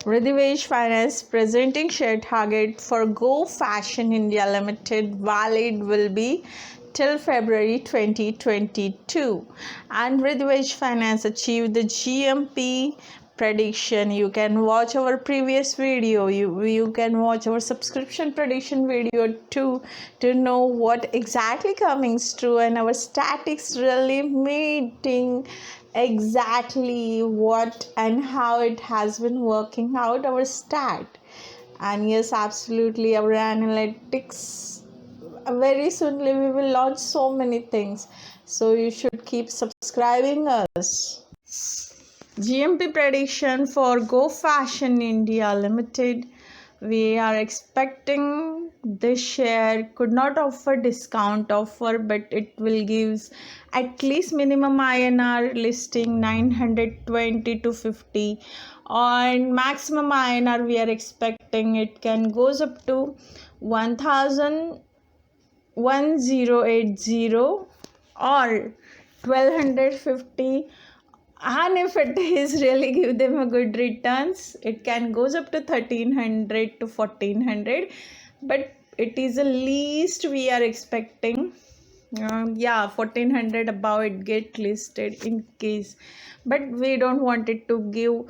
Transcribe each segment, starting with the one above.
Riddhivesh Finance presenting share target for Go Fashion India Limited valid will be till February 2022, and Riddhivesh Finance achieved the GMP prediction. You can watch our previous video, you can watch our subscription prediction video too, to know what exactly coming true, and our statics really meeting exactly what and how it has been working out our stat. And yes, absolutely, our analytics, very soonly we will launch so many things, so you should keep subscribing us. GMP prediction for Go Fashion India Limited. We are expecting this share could not offer discount offer, but it will give at least minimum INR listing 920 to 50, and maximum INR we are expecting it can goes up to 1080 or 1250, and if it is really give them a good returns, it can goes up to 1300 to 1400, but it is the least we are expecting. 1400 above it get listed in case, but we don't want it to give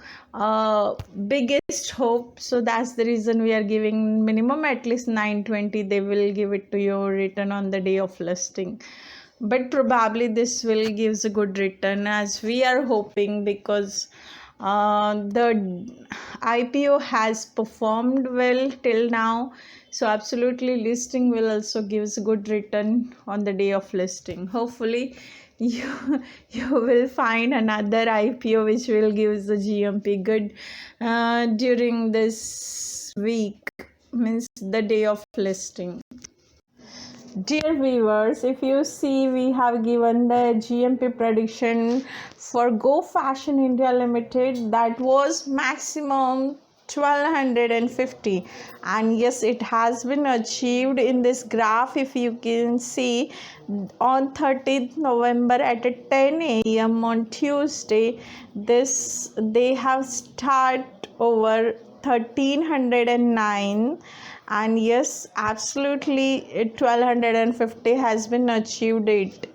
biggest hope, so that's the reason we are giving minimum at least 920. They will give it to your return on the day of listing, but probably this will gives a good return as we are hoping, because the IPO has performed well till now, so absolutely listing will also gives good return on the day of listing. Hopefully you will find another IPO which will give the GMP good during this week, means the day of listing. Dear viewers, if you see, we have given the GMP prediction for Go Fashion India Limited, that was maximum 1250, and yes, it has been achieved in this graph. If you can see, on 30th November at 10 a.m. on Tuesday, this they have start over 1309, and yes, absolutely 1250 has been achieved it.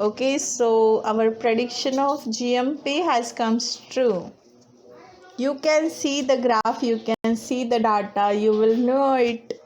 Okay, so our prediction of GMP has come true. You can see the graph, you can see the data, you will know it.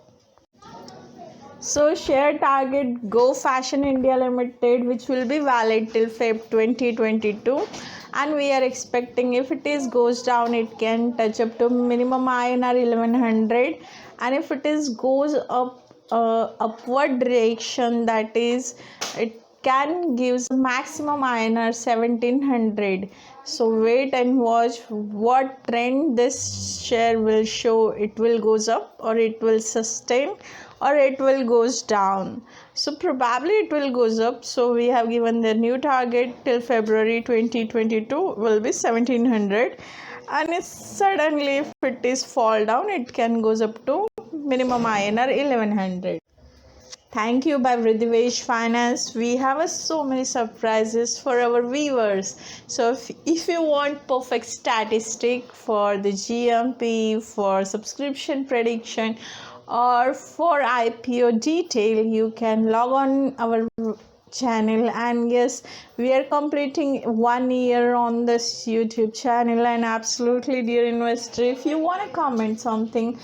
So share target Go Fashion India Limited, which will be valid till Feb 2022, and we are expecting if it is goes down, it can touch up to minimum INR 1100, and if it is goes up upward direction, that is it can gives maximum INR 1700. So wait and watch what trend this share will show. It will goes up, or it will sustain, or it will goes down. So probably it will goes up, so we have given the new target till February 2022 will be 1700, and if suddenly if it is fall down, it can goes up to minimum INR 1100. Thank you by Riddhivesh Finance. We have so many surprises for our viewers. So if you want perfect statistic for the GMP, for subscription prediction, or for IPO detail, you can log on our channel. And yes, we are completing 1 year on this YouTube channel, and absolutely, dear investor, if you want to comment something,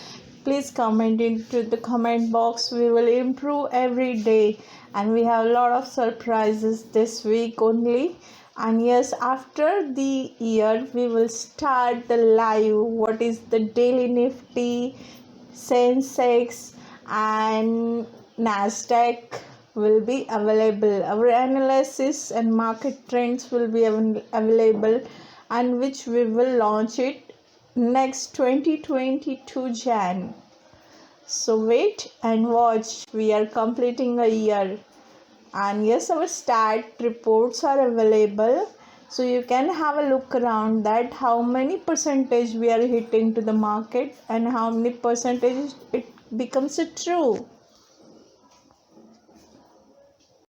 please comment into the comment box. We will improve every day, and we have a lot of surprises this week only. And yes, after the year we will start the live what is the daily Nifty, Sensex, and Nasdaq will be available. Our analysis and market trends will be available, and which we will launch it next 2022 Jan. So wait and watch. We are completing a year, and yes, our stat reports are available, so you can have a look around that how many percentage we are hitting to the market, and how many percentage it becomes true.